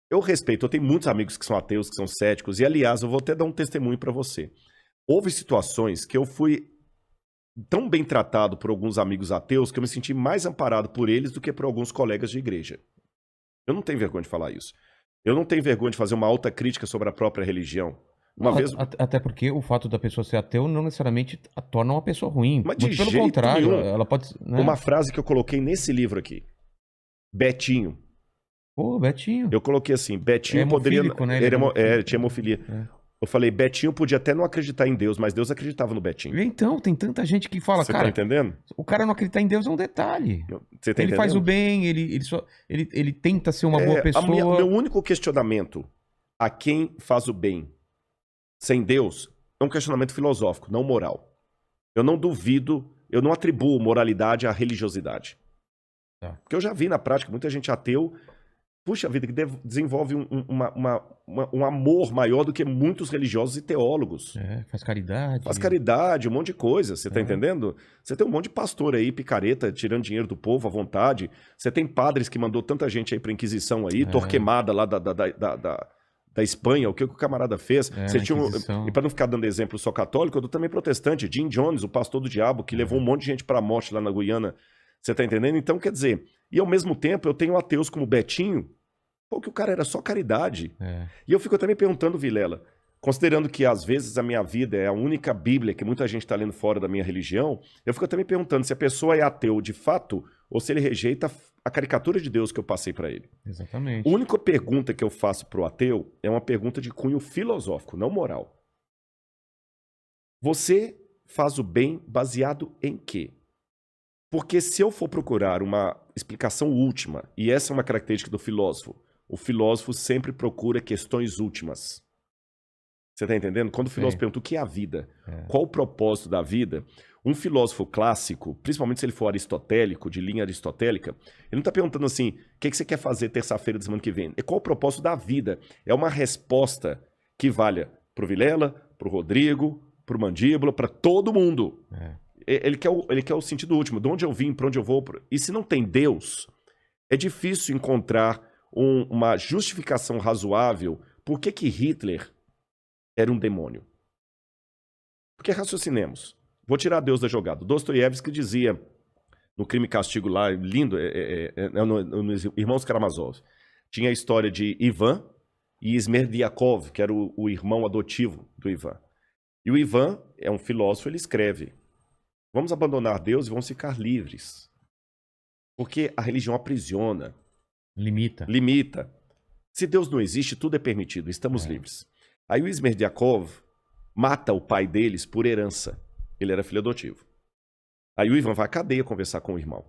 Eu respeito, eu tenho muitos amigos que são ateus, que são céticos, e aliás, eu vou até dar um testemunho para você. Houve situações que eu fui tão bem tratado por alguns amigos ateus que eu me senti mais amparado por eles do que por alguns colegas de igreja. Eu não tenho vergonha de falar isso. Eu não tenho vergonha de fazer uma alta crítica sobre a própria religião. Uma Não, vez, até porque o fato da pessoa ser ateu não necessariamente a torna uma pessoa ruim. mas de Muito pelo jeito contrário, nenhum, ela pode, né? uma frase que eu coloquei nesse livro aqui, Betinho. Pô, Betinho. Eu coloquei assim, Betinho É poderia... hemofílico, né? Ele Ele era hemofílico. tinha hemofilia. É. Eu falei, Betinho podia até não acreditar em Deus, mas Deus acreditava no Betinho. Então, tem tanta gente que fala, Você tá cara, entendendo? o cara não acreditar em Deus é um detalhe. Você tá Ele faz o entendendo? bem, ele tenta ser uma boa pessoa. Meu único questionamento a quem faz o bem sem Deus é um questionamento filosófico, não moral. Eu não duvido, eu não atribuo moralidade à religiosidade. Tá. Porque eu já vi na prática muita gente ateu, puxa vida, que desenvolve um amor maior do que muitos religiosos e teólogos. É, faz caridade. Faz caridade, um monte de coisa, você tá entendendo? Você tem um monte de pastor aí, picareta, tirando dinheiro do povo à vontade. Você tem padres que mandou tanta gente aí pra Inquisição aí, Torquemada lá da Espanha, o que o camarada fez. Você tinha e para não ficar dando exemplo, eu sou católico, eu dou também protestante. Jim Jones, o pastor do diabo, que levou um monte de gente pra morte lá na Guiana. Você tá entendendo? Então, quer dizer, e ao mesmo tempo eu tenho ateus como Betinho, que o cara era só caridade. E eu fico também perguntando, Vilela, considerando que às vezes a minha vida é a única Bíblia que muita gente está lendo fora da minha religião, eu fico também perguntando se a pessoa é ateu de fato ou se ele rejeita a caricatura de Deus que eu passei para ele. Exatamente. A única pergunta que eu faço pro ateu é uma pergunta de cunho filosófico, não moral. Você faz o bem baseado em quê? Porque se eu for procurar uma explicação última, e essa é uma característica do filósofo, o filósofo sempre procura questões últimas. Você está entendendo? Quando o filósofo pergunta o que é a vida, qual o propósito da vida, um filósofo clássico, principalmente se ele for aristotélico, de linha aristotélica, ele não está perguntando assim, o que você quer fazer terça-feira da semana que vem? É qual o propósito da vida? É uma resposta que valha para o Vilela, para o Rodrigo, para o Mandíbula, para todo mundo. Ele quer o sentido último, de onde eu vim, para onde eu vou. E se não tem Deus, é difícil encontrar uma justificação razoável por que Hitler era um demônio. Porque raciocinemos. Vou tirar Deus da jogada. Dostoiévski dizia, no Crime e Castigo lá, lindo, nos Irmãos Karamazov, tinha a história de Ivan e Smerdiakov, que era o irmão adotivo do Ivan. E o Ivan é um filósofo, ele escreve, vamos abandonar Deus e vamos ficar livres. Porque a religião aprisiona. Limita. Se Deus não existe, tudo é permitido, estamos livres. Aí o Smerdiakov mata o pai deles por herança. Ele era filho adotivo. Aí o Ivan vai à cadeia conversar com o irmão.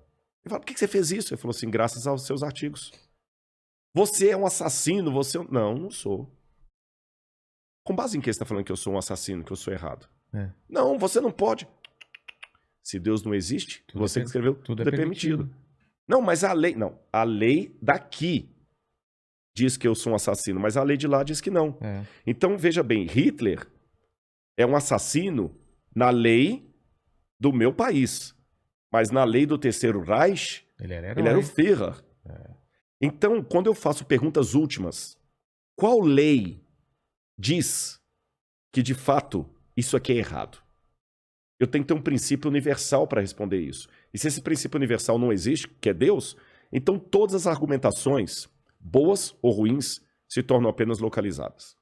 Ele fala, por que você fez isso? Ele falou assim, graças aos seus artigos. Você é um assassino, você... Não, não sou. Com base em que você está falando que eu sou um assassino, que eu sou errado? Não, você não pode. Se Deus não existe, você que escreveu, tudo é permitido. Não, mas a lei... Não, a lei daqui diz que eu sou um assassino, mas a lei de lá diz que não. Então, veja bem, Hitler é um assassino na lei do meu país. Mas na lei do Terceiro Reich, ele era o Führer. Então, quando eu faço perguntas últimas, qual lei diz que, de fato, isso aqui é errado? Eu tenho que ter um princípio universal para responder isso. E se esse princípio universal não existe, que é Deus, então todas as argumentações, boas ou ruins, se tornam apenas localizadas.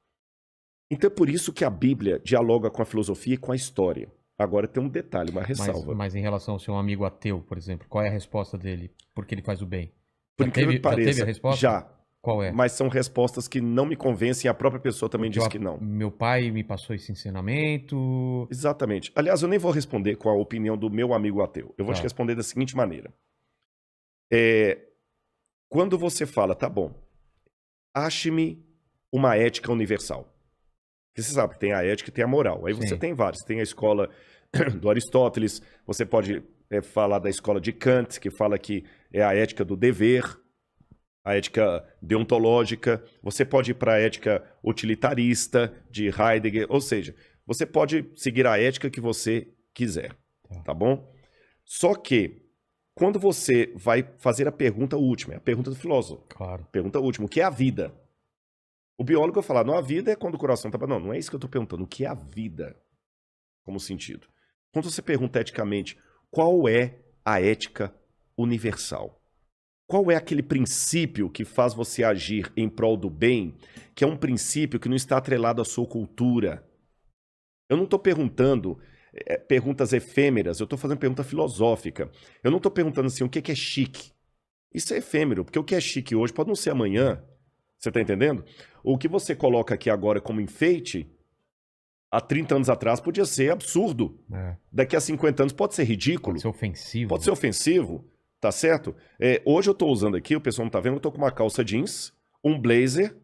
Então é por isso que a Bíblia dialoga com a filosofia e com a história. Agora tem um detalhe, uma ressalva. Mas em relação ao seu amigo ateu, por exemplo, qual é a resposta dele? Porque ele faz o bem? Por incrível que pareça, já teve a resposta? Já. Qual é? Mas são respostas que não me convencem, a própria pessoa também diz que não. Meu pai me passou esse ensinamento... Exatamente. Aliás, eu nem vou responder com a opinião do meu amigo ateu. Eu vou te responder da seguinte maneira. Quando você fala, tá bom, ache-me uma ética universal. Porque você sabe que tem a ética e tem a moral. Aí você tem vários. Tem a escola do Aristóteles, você pode falar da escola de Kant, que fala que é a ética do dever, a ética deontológica. Você pode ir para a ética utilitarista de Heidegger. Ou seja, você pode seguir a ética que você quiser. Tá bom? Só que, quando você vai fazer a pergunta última, é a pergunta do filósofo. Claro. Pergunta última, o que é a vida? O biólogo vai falar, não, a vida é quando o coração tá... Não, não é isso que eu tô perguntando. O que é a vida como sentido? Quando você pergunta eticamente, qual é a ética universal? Qual é aquele princípio que faz você agir em prol do bem, que é um princípio que não está atrelado à sua cultura? Eu não estou perguntando perguntas efêmeras, eu estou fazendo pergunta filosófica. Eu não estou perguntando assim, o que é chique? Isso é efêmero, porque o que é chique hoje pode não ser amanhã. Você está entendendo? O que você coloca aqui agora como enfeite, há 30 anos atrás podia ser absurdo. Daqui a 50 anos pode ser ridículo. Pode ser ofensivo. Pode ser ofensivo, tá certo? Hoje eu estou usando aqui, o pessoal não está vendo, eu estou com uma calça jeans, um blazer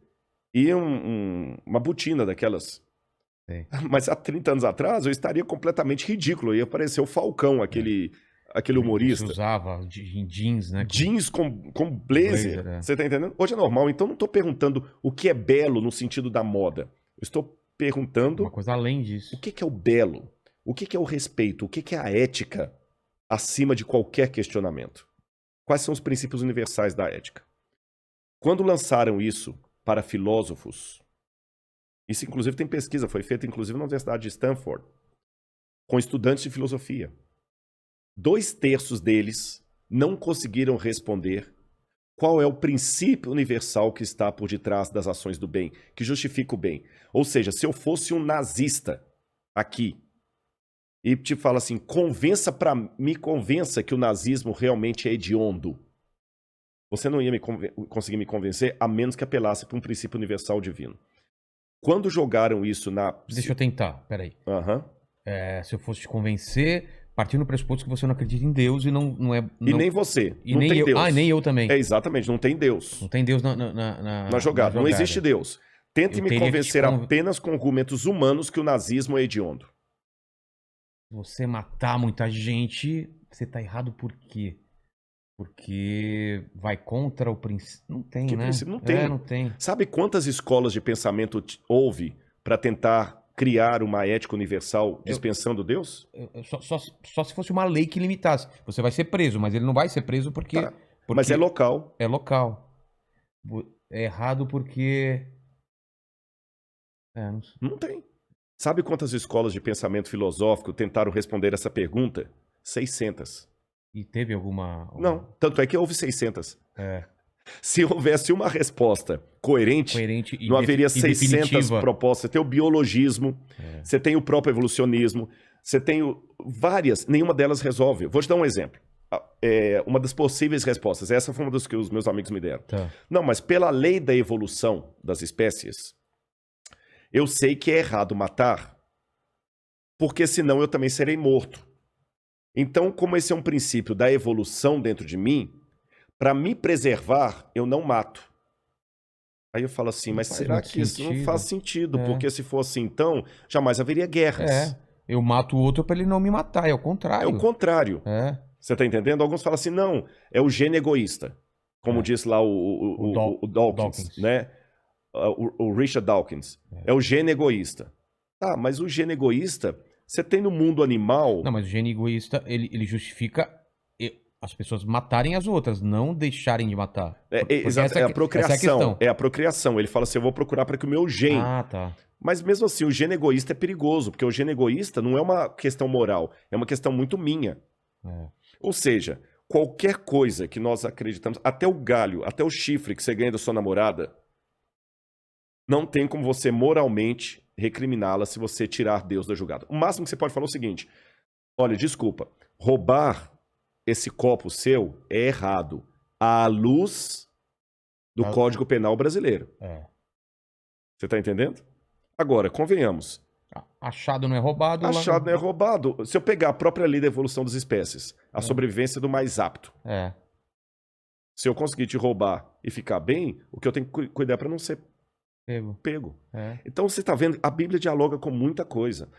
e uma botina daquelas. Sim. Mas há 30 anos atrás eu estaria completamente ridículo. Ia parecer o Falcão, aquele humorista. Você usava em jeans, né? Jeans com blazer. Você tá entendendo? Hoje é normal. Então eu não estou perguntando o que é belo no sentido da moda. Eu estou perguntando... Uma coisa além disso. O que é o belo? O que é o respeito? O que é a ética acima de qualquer questionamento? Quais são os princípios universais da ética? Quando lançaram isso para filósofos... Isso, inclusive, tem pesquisa, foi feita, inclusive, na Universidade de Stanford, com estudantes de filosofia. 2/3 deles não conseguiram responder qual é o princípio universal que está por detrás das ações do bem, que justifica o bem. Ou seja, se eu fosse um nazista aqui e te falo assim, me convença que o nazismo realmente é hediondo, você não ia conseguir me convencer a menos que apelasse para um princípio universal divino. Quando jogaram isso na... Deixa eu tentar, peraí. Se eu fosse te convencer, partindo do pressuposto que você não acredita em Deus e não é... E nem você. E não nem tem eu. Deus. Ah, nem eu também. Exatamente, não tem Deus. Não tem Deus na jogada. Não existe Deus. Tente Eu me teria que convencer te apenas com argumentos humanos que o nazismo é hediondo. Se você matar muita gente, você tá errado por quê? Porque vai contra o princípio. Não tem, Que né? princípio? Não tem. Não tem. Sabe quantas escolas de pensamento houve para tentar criar uma ética universal dispensando Deus? Só se fosse uma lei que limitasse. Você vai ser preso, mas ele não vai ser preso porque... Tá. Mas é local. É local. É errado porque... Não tem. Sabe quantas escolas de pensamento filosófico tentaram responder essa pergunta? 600. E teve alguma... Não, tanto é que houve 600. Se houvesse uma resposta coerente não haveria 600 definitiva. propostas. Você tem o biologismo, você tem o próprio evolucionismo, você tem várias, nenhuma delas resolve. Vou te dar um exemplo. Uma das possíveis respostas, essa foi uma das que os meus amigos me deram. Tá. Não, mas pela lei da evolução das espécies, eu sei que é errado matar, porque senão eu também serei morto. Então, como esse é um princípio da evolução dentro de mim, para me preservar, eu não mato. Aí eu falo assim, mas será que isso não faz sentido? Porque se for assim, então, jamais haveria guerras. Eu mato o outro para ele não me matar, é o contrário. É o contrário. Você tá entendendo? Alguns falam assim, não, é o gene egoísta. Como diz lá o Dawkins, né? O Richard Dawkins. É o gene egoísta. Tá, mas o gene egoísta, você tem no mundo animal... Não, mas o gene egoísta, ele justifica as pessoas matarem as outras, não deixarem de matar. Exato, é a procriação. É a procriação. Ele fala assim, eu vou procurar para que o meu gene... Ah, tá. Mas mesmo assim, o gene egoísta é perigoso, porque o gene egoísta não é uma questão moral, é uma questão muito minha. Ou seja, qualquer coisa que nós acreditamos, até o galho, até o chifre que você ganha da sua namorada, não tem como você moralmente recriminá-la se você tirar Deus da jogada. O máximo que você pode falar é o seguinte, olha, desculpa, roubar esse copo seu é errado à luz do Código Penal brasileiro. Você tá entendendo? Agora, convenhamos. Achado não é roubado. Achado não é roubado. Se eu pegar a própria lei da evolução das espécies, a sobrevivência do mais apto. Se eu conseguir te roubar e ficar bem, o que eu tenho que cuidar para não ser pego. Então você tá vendo, a Bíblia dialoga com muita coisa.